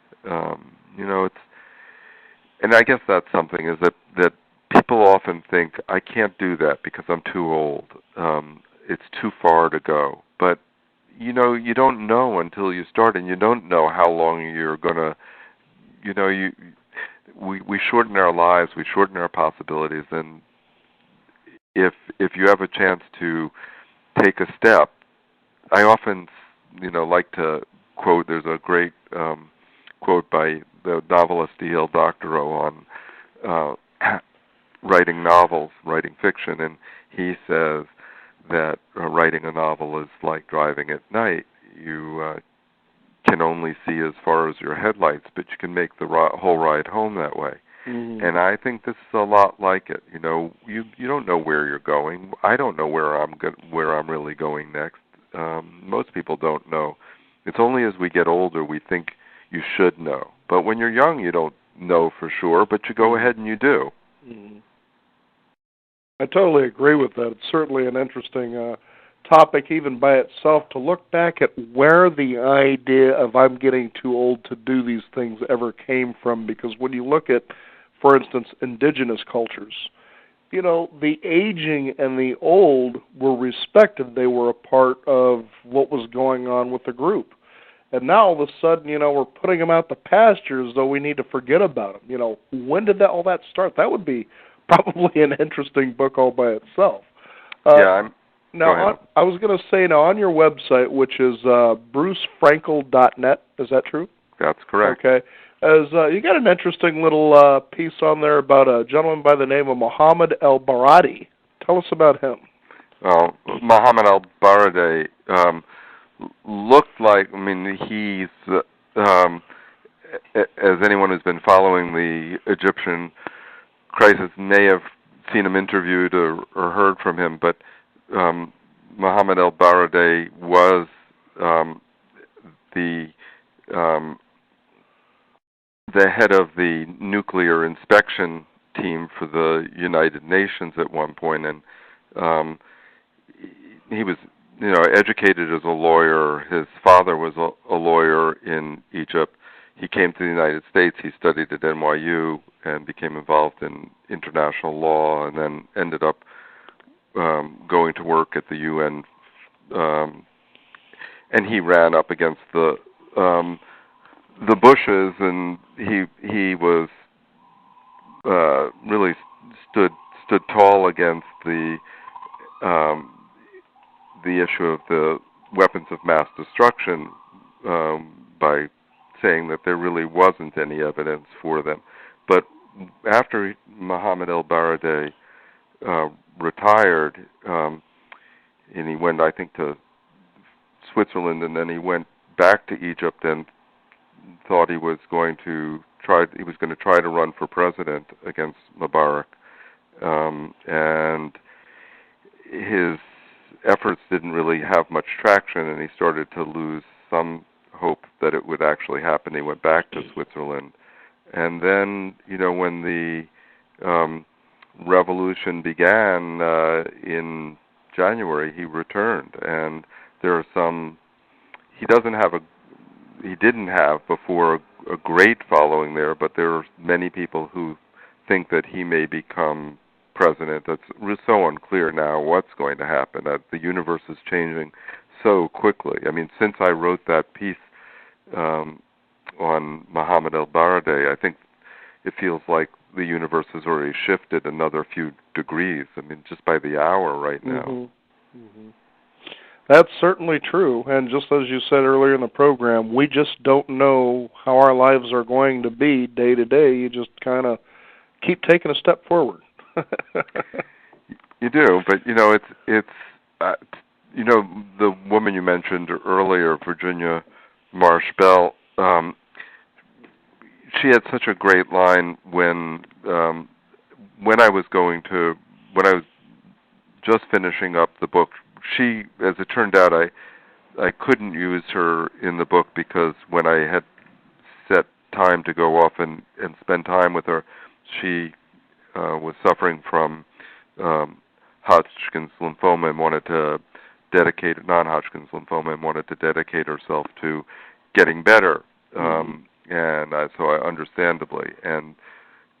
And I guess that's something, is that people often think, I can't do that because I'm too old. It's too far to go. But, you don't know until you start, and you don't know how long you're going to, we shorten our lives, we shorten our possibilities, and if you have a chance to take a step, I often, like to quote, there's a great quote by the novelist E.L. Doctorow on writing novels, writing fiction, and he says that writing a novel is like driving at night. You can only see as far as your headlights, but you can make the whole ride home that way. Mm-hmm. And I think this is a lot like it. You don't know where you're going. I don't know where I'm really going next. Most people don't know. It's only as we get older we think you should know. But when you're young, you don't know for sure, but you go ahead and you do. Mm-hmm. I totally agree with that. It's certainly an interesting topic even by itself, to look back at where the idea of I'm getting too old to do these things ever came from, because when you look at, for instance, indigenous cultures, the aging and the old were respected. They were a part of what was going on with the group. And now all of a sudden, we're putting them out the pasture as though we need to forget about them. When did all that start? That would be probably an interesting book all by itself. Now, I was going to say, on your website, which is brucefrankel.net, is that true? That's correct. Okay. You got an interesting little piece on there about a gentleman by the name of Muhammad El-Baradi. Tell us about him. Well, Muhammad El-Baradi looked like, he's as anyone who's been following the Egyptian crisis may have seen him interviewed or heard from him, but Mohammed el-Baradei was the the head of the nuclear inspection team for the United Nations at one point, and he was, educated as a lawyer. His father was a lawyer in Egypt. He came to the United States. He studied at NYU and became involved in international law, and then ended up going to work at the UN. And he ran up against the Bushes, and he was really stood tall against the issue of the weapons of mass destruction by saying that there really wasn't any evidence for them. But after Mohammed el-Baradei retired, and he went, I think, to Switzerland, and then he went back to Egypt and thought he was going to try to run for president against Mubarak, and his efforts didn't really have much traction, and he started to lose some hope that it would actually happen. He went back to Switzerland, and then when the revolution began in January, he returned, and there are some. He didn't have before a great following there, but there are many people who think that he may become president. It's so unclear now what's going to happen. The universe is changing so quickly. I mean, since I wrote that piece on Mohammed el-Baradei, I think it feels like the universe has already shifted another few degrees. I mean, just by the hour right now. Mm-hmm. Mm-hmm. That's certainly true, and just as you said earlier in the program, we just don't know how our lives are going to be day to day. You just kind of keep taking a step forward. You do, but it's the woman you mentioned earlier, Virginia Marsh Bell. She had such a great line when I was just finishing up the book. She, as it turned out, I couldn't use her in the book because when I had set time to go off and spend time with her, she was suffering from Hodgkin's lymphoma and wanted to non-Hodgkin's lymphoma and wanted to dedicate herself to getting better. And so I understandably, and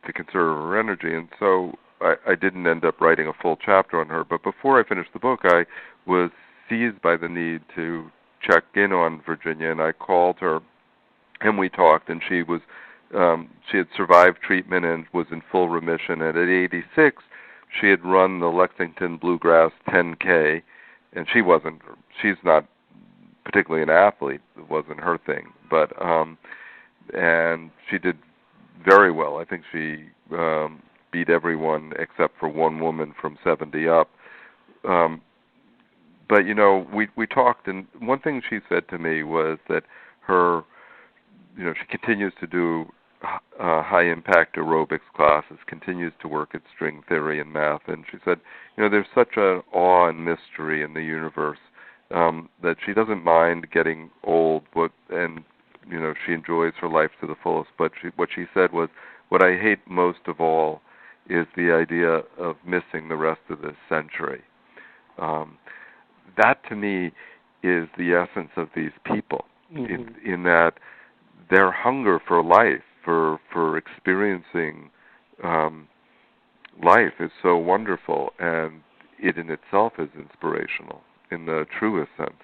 to conserve her energy. And so I didn't end up writing a full chapter on her, but before I finished the book, I was seized by the need to check in on Virginia, and I called her, and we talked, and she had survived treatment and was in full remission, and at 86, she had run the Lexington Bluegrass 10K, and she's not particularly an athlete, it wasn't her thing, but, and she did very well. I think she beat everyone except for one woman from 70 up. But we talked, and one thing she said to me was that she continues to do high impact aerobics classes, continues to work at string theory and math, and she said, there's such an awe and mystery in the universe that she doesn't mind getting old, and she enjoys her life to the fullest. But what she said was, what I hate most of all is the idea of missing the rest of this century. That to me is the essence of these people, in that their hunger for life, for experiencing life is so wonderful, and it in itself is inspirational in the truest sense.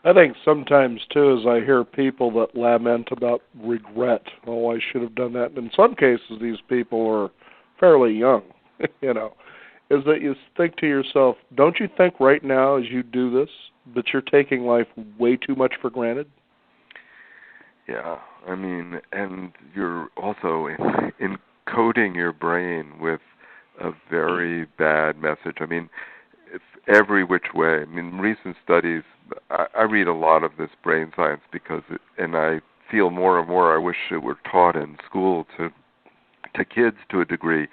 I think sometimes, too, as I hear people that lament about regret, oh, I should have done that. In some cases, these people are fairly young, is that you think to yourself, don't you think right now as you do this that you're taking life way too much for granted? Yeah, I mean, and you're also encoding your brain with a very bad message. I mean, it's every which way. I mean, recent studies, I read a lot of this brain science and I feel more and more I wish it were taught in school to kids to a degree,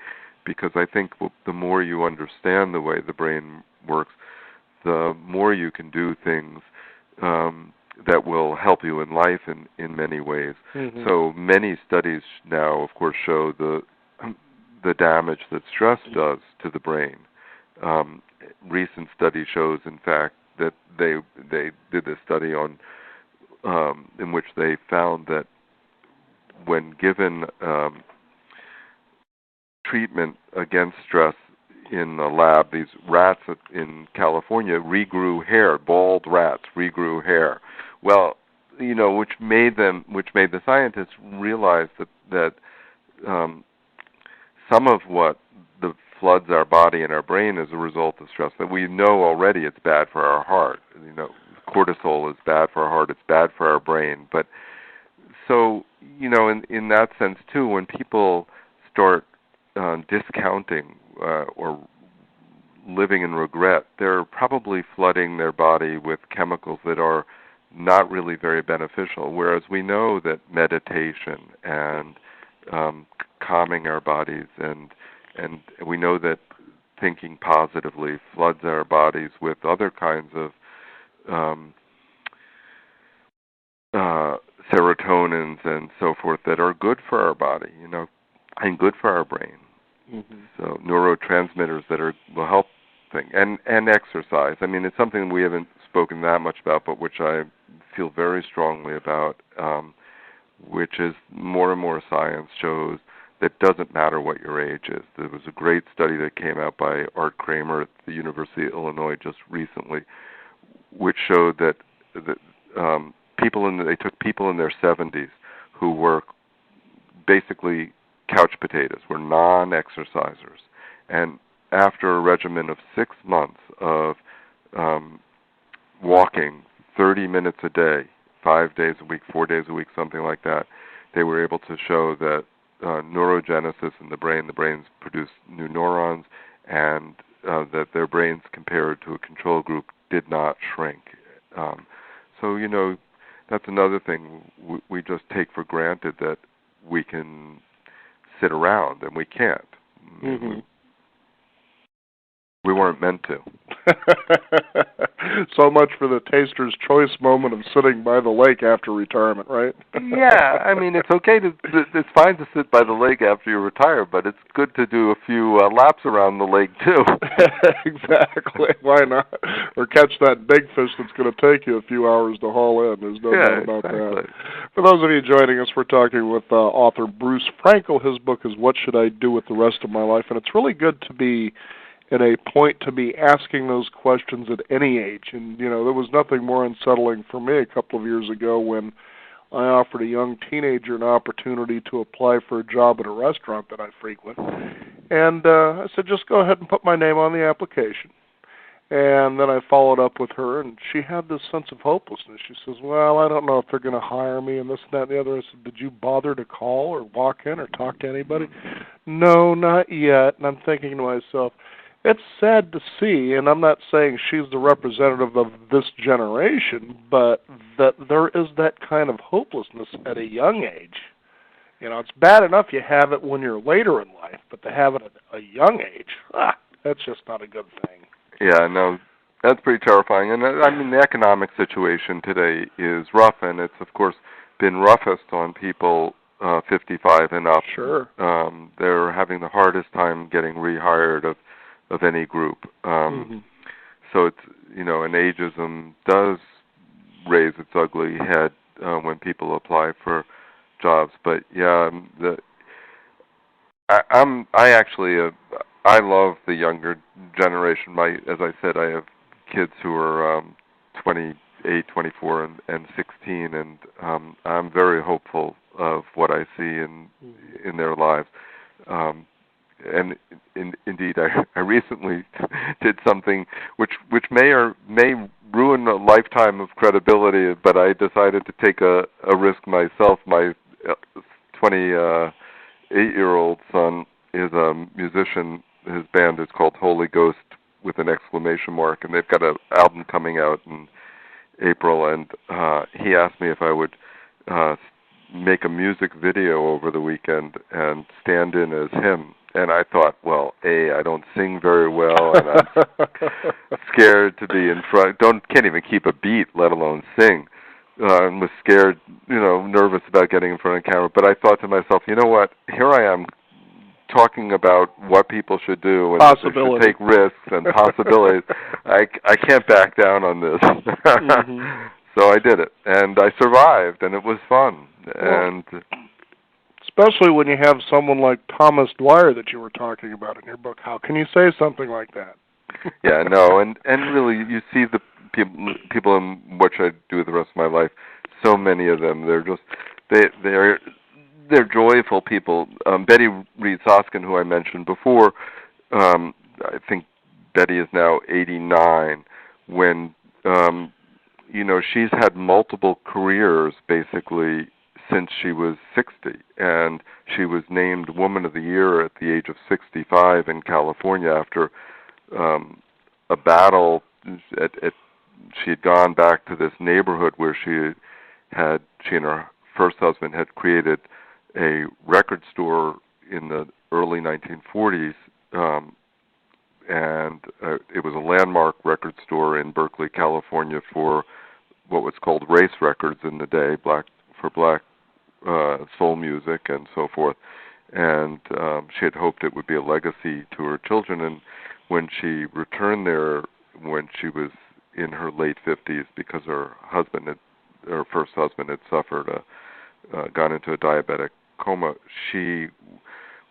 because I think the more you understand the way the brain works, the more you can do things that will help you in life in many ways. Mm-hmm. So many studies now, of course, show the damage that stress does to the brain. Recent study shows, in fact, that they did a study on in which they found that when given treatment against stress in a lab, these rats in California regrew hair. Bald rats regrew hair. Well, which made the scientists realize that some of what floods our body and our brain as a result of stress, that we know already it's bad for our heart. Cortisol is bad for our heart. It's bad for our brain. But so in that sense too, when people start discounting or living in regret, they're probably flooding their body with chemicals that are not really very beneficial, whereas we know that meditation and calming our bodies and we know that thinking positively floods our bodies with other kinds of serotonins and so forth that are good for our body, and good for our brain. Mm-hmm. So neurotransmitters that will help things, and exercise. I mean, it's something we haven't spoken that much about, but which I feel very strongly about, which is more and more science shows that doesn't matter what your age is. There was a great study that came out by Art Kramer at the University of Illinois just recently, which showed that they took people in their 70s who were basically couch potatoes, were non-exercisers, and after a regimen of 6 months of walking 30 minutes a day, 5 days a week, 4 days a week, something like that, they were able to show that neurogenesis in the brains produce new neurons, and that their brains compared to a control group did not shrink. So, that's another thing we just take for granted, that we can sit around, and we can't. Mm-hmm. We weren't meant to. So much for the taster's choice moment of sitting by the lake after retirement, right? Yeah, I mean, it's okay it's fine to sit by the lake after you retire, but it's good to do a few laps around the lake too. Exactly. Why not? Or catch that big fish that's going to take you a few hours to haul in. There's no doubt about that. For those of you joining us, we're talking with author Bruce Frankel. His book is What Should I Do with the Rest of My Life? And it's really good to be at a point to be asking those questions at any age. And, there was nothing more unsettling for me a couple of years ago when I offered a young teenager an opportunity to apply for a job at a restaurant that I frequent. And I said, just go ahead and put my name on the application. And then I followed up with her, and she had this sense of hopelessness. She says, well, I don't know if they're going to hire me, and this and that and the other. I said, did you bother to call or walk in or talk to anybody? No, not yet. And I'm thinking to myself, it's sad to see, and I'm not saying she's the representative of this generation, but that there is that kind of hopelessness at a young age. It's bad enough you have it when you're later in life, but to have it at a young age, that's just not a good thing. Yeah, no, that's pretty terrifying. And I mean, the economic situation today is rough, and it's, of course, been roughest on people 55 and up. Sure. They're having the hardest time getting rehired of any group. So it's, and ageism does raise its ugly head when people apply for jobs. But yeah, I love the younger generation. As I said, I have kids who are 28, 24, and 16, and I'm very hopeful of what I see in their lives. And indeed, I recently did something which may ruin a lifetime of credibility, but I decided to take a risk myself. My 28-year-old son is a musician. His band is called Holy Ghost with an exclamation mark, and they've got an album coming out in April, and he asked me if I would make a music video over the weekend and stand in as him. And I thought, well, I don't sing very well, and I'm scared to be in front. Can't even keep a beat, let alone sing. I was scared, nervous about getting in front of the camera. But I thought to myself, you know what? Here I am talking about what people should do and that they should take risks and possibilities. I can't back down on this. Mm-hmm. So I did it, and I survived, and it was fun. And especially when you have someone like Thomas Dwyer that you were talking about in your book. How can you say something like that? Yeah, no, and really, you see the people in which I do the rest of my life. So many of them, they're joyful people. Betty Reed Soskin, who I mentioned before, I think Betty is now 89. When she's had multiple careers basically since she was 60, and she was named Woman of the Year at the age of 65 in California after a battle. She had gone back to this neighborhood where she and her first husband had created a record store in the early 1940s, and it was a landmark record store in Berkeley, California, for what was called race records in the day, black soul music and so forth. And she had hoped it would be a legacy to her children. And when she returned there, when she was in her late 50s, because her first husband had gone into a diabetic coma, she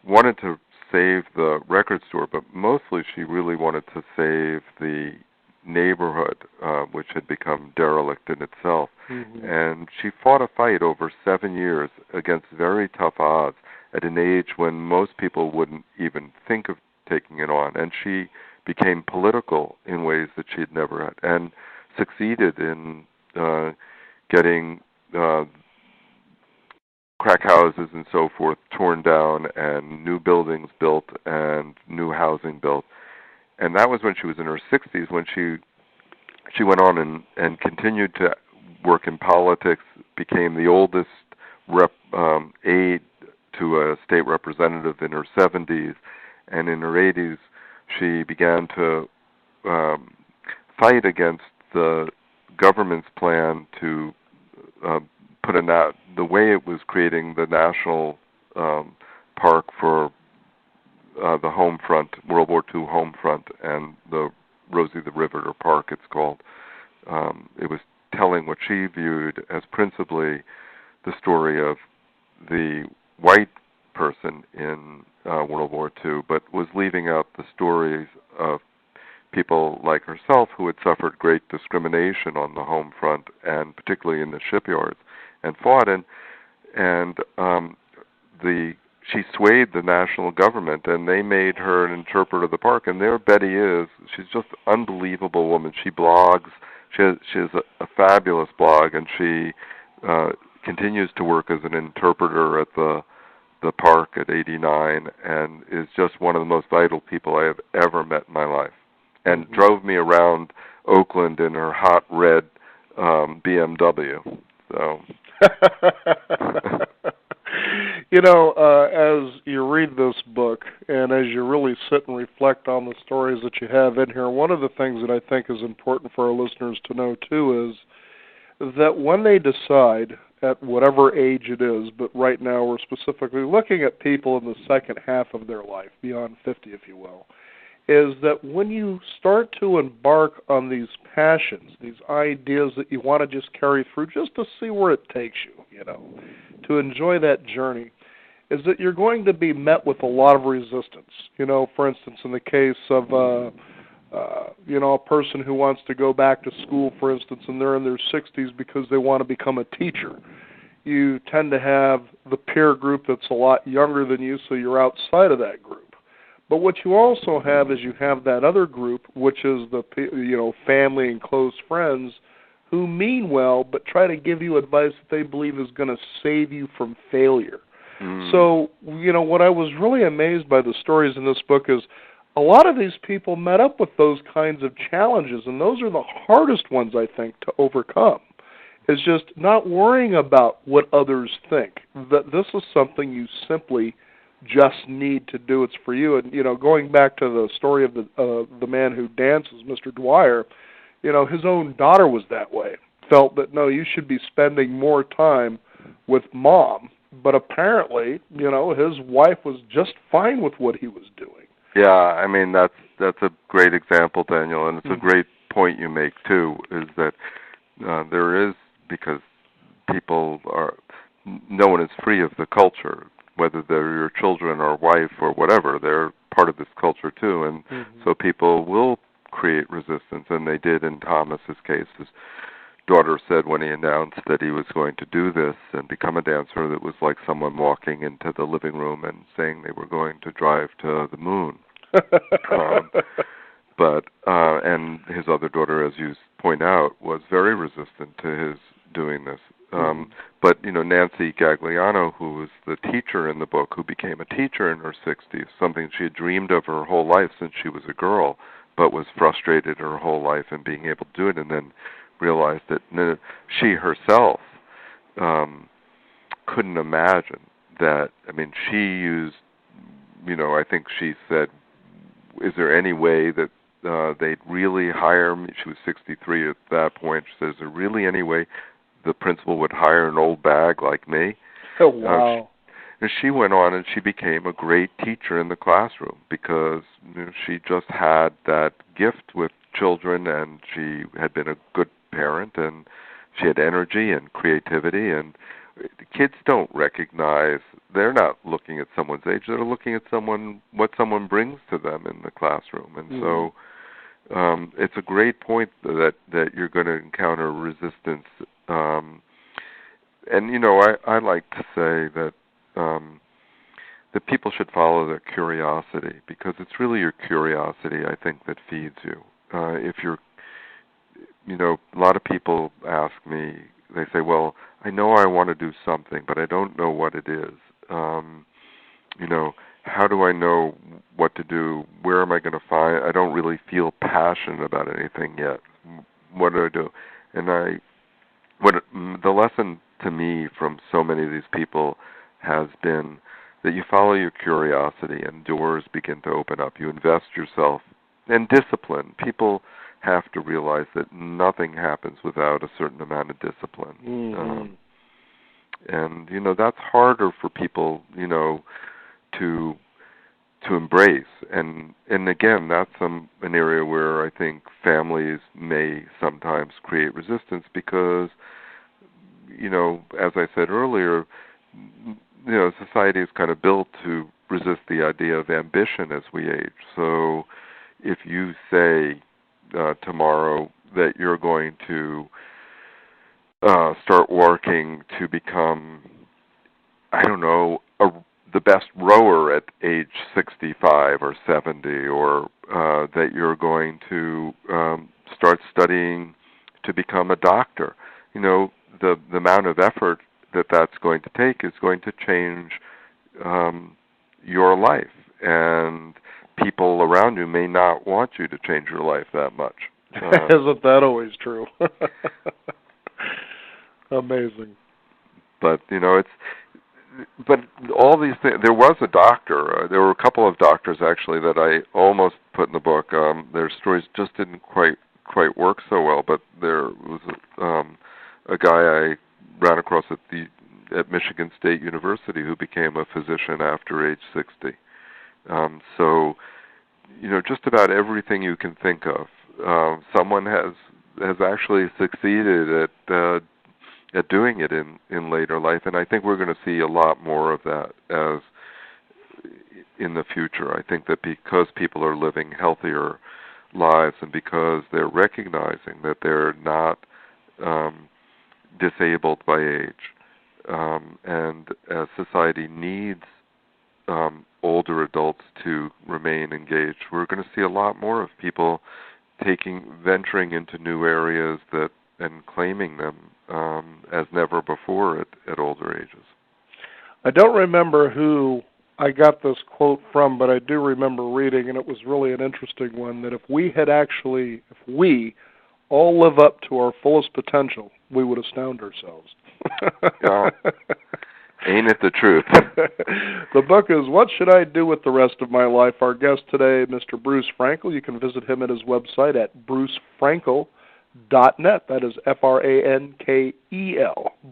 wanted to save the record store, but mostly she really wanted to save the neighborhood, which had become derelict in itself. Mm-hmm. And she fought a fight over 7 years against very tough odds at an age when most people wouldn't even think of taking it on. And she became political in ways that she had never had, and succeeded in getting crack houses and so forth torn down and new buildings built and new housing built. And that was when she was in her 60s, when she went on and continued to work in politics, became the oldest aide to a state representative in her 70s, and in her 80s she began to fight against the government's plan to put the way it was creating the national park for the home front, World War II home front, and the Rosie the Riveter Park, it's called. It was telling what she viewed as principally the story of the white person in World War II, but was leaving out the stories of people like herself who had suffered great discrimination on the home front, and particularly in the shipyards, and fought. She swayed the national government, and they made her an interpreter of the park. And there Betty is. She's just an unbelievable woman. She blogs. She has a fabulous blog, and she continues to work as an interpreter at the park at 89, and is just one of the most vital people I have ever met in my life. And drove me around Oakland in her hot red BMW. So. As you read this book and as you really sit and reflect on the stories that you have in here, one of the things that I think is important for our listeners to know, too, is that when they decide, at whatever age it is, but right now we're specifically looking at people in the second half of their life, beyond 50, if you will, is that when you start to embark on these passions, these ideas that you want to just carry through just to see where it takes you, to enjoy that journey, is that you're going to be met with a lot of resistance. For instance, in the case of a person who wants to go back to school, for instance, and they're in their 60s because they want to become a teacher, you tend to have the peer group that's a lot younger than you, so you're outside of that group. But what you also have is you have that other group, which is the family and close friends, who mean well but try to give you advice that they believe is going to save you from failure. Mm. So, what I was really amazed by the stories in this book is a lot of these people met up with those kinds of challenges, and those are the hardest ones, I think, to overcome. is just not worrying about what others think. That this is something you simply just need to do. It's for you. And going back to the story of the man who dances, Mr. Dwyer, his own daughter was that way. Felt that no, you should be spending more time with mom. But apparently, his wife was just fine with what he was doing. Yeah, I mean that's a great example, Daniel, and it's a great point you make too. Is that there is, because people are, no one is free of the culture, whether they're your children or wife or whatever. They're part of this culture too, and so people will create resistance, and they did in Thomas's case. His daughter said when he announced that he was going to do this and become a dancer, that it was like someone walking into the living room and saying they were going to drive to the moon. And his other daughter, as you point out, was very resistant to his doing this. But Nancy Gagliano, who was the teacher in the book, who became a teacher in her 60s, something she had dreamed of her whole life since she was a girl, but was frustrated her whole life in being able to do it, and then realized that she herself couldn't imagine that. I mean, she used, I think she said, is there any way that they'd really hire me? She was 63 at that point. She said, is there really any way the principal would hire an old bag like me? Oh, wow. And she went on and she became a great teacher in the classroom because she just had that gift with children, and she had been a good parent, and she had energy and creativity, and kids don't recognize, they're not looking at someone's age, they're looking at what someone brings to them in the classroom. And so it's a great point that you're going to encounter resistance. I like to say that people should follow their curiosity, because it's really your curiosity, I think, that feeds you. If you're, a lot of people ask me, they say, well, I know I want to do something, but I don't know what it is. How do I know what to do? Where am I going to find? I don't really feel passionate about anything yet. What do I do? And the lesson to me from so many of these people has been that you follow your curiosity and doors begin to open up. You invest yourself and discipline. People have to realize that nothing happens without a certain amount of discipline. And that's harder for people, to embrace. And again, that's an area where I think families may sometimes create resistance because, as I said earlier, society is kind of built to resist the idea of ambition as we age. So if you say tomorrow that you're going to start working to become, the best rower at age 65 or 70, or that you're going to start studying to become a doctor, the amount of effort that's going to take is going to change your life, and people around you may not want you to change your life that much. Isn't that always true? Amazing. But but all these things. There was a doctor. There were a couple of doctors actually that I almost put in the book. Their stories just didn't quite work so well. But there was a guy I ran across at Michigan State University who became a physician after age 60. So just about everything you can think of, someone has actually succeeded at doing it in later life, and I think we're going to see a lot more of that as in the future. I think that because people are living healthier lives and because they're recognizing that they're not disabled by age, and as society needs older adults to remain engaged, we're going to see a lot more of people venturing into new areas and claiming them as never before at older ages. I don't remember who I got this quote from, but I do remember reading, and it was really an interesting one, that if we all live up to our fullest potential, we would astound ourselves. Yeah. Ain't it the truth? The book is What Should I Do with the Rest of My Life? Our guest today, Mr. Bruce Frankel. You can visit him at his website at brucefrankel.net. That is Frankel,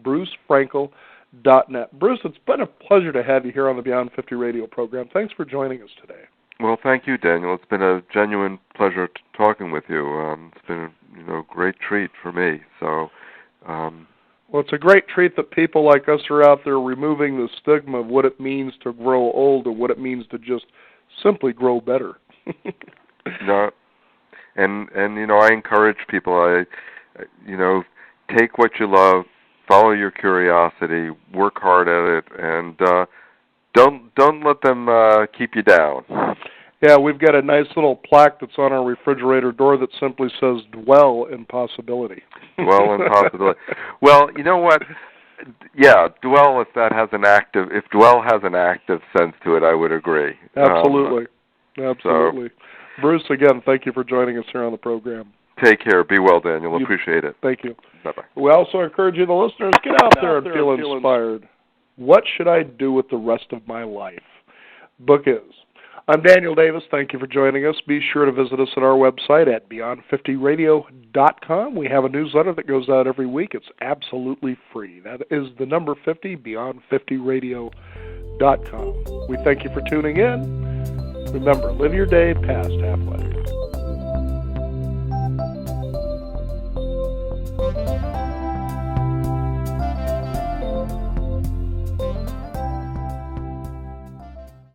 brucefrankel.net. Bruce, it's been a pleasure to have you here on the Beyond 50 radio program. Thanks for joining us today. Well, thank you, Daniel. It's been a genuine pleasure talking with you. It's been a great treat for me. So, well, it's a great treat that people like us are out there removing the stigma of what it means to grow old and what it means to just simply grow better. No, and I encourage people. Take what you love, follow your curiosity, work hard at it, and don't let them keep you down. Yeah, we've got a nice little plaque that's on our refrigerator door that simply says "Dwell in Possibility." Dwell in possibility. Well, you know what? Yeah, dwell if dwell has an active sense to it, I would agree. Absolutely. Absolutely. So, Bruce, again, thank you for joining us here on the program. Take care. Be well, Daniel. Appreciate it. Thank you. Bye-bye. We also encourage you, the listeners, get out there and feel inspired. What should I do with the rest of my life? Book is. I'm Daniel Davis. Thank you for joining us. Be sure to visit us at our website at beyond50radio.com. We have a newsletter that goes out every week. It's absolutely free. That is the number 50, beyond50radio.com. We thank you for tuning in. Remember, live your day past halfway.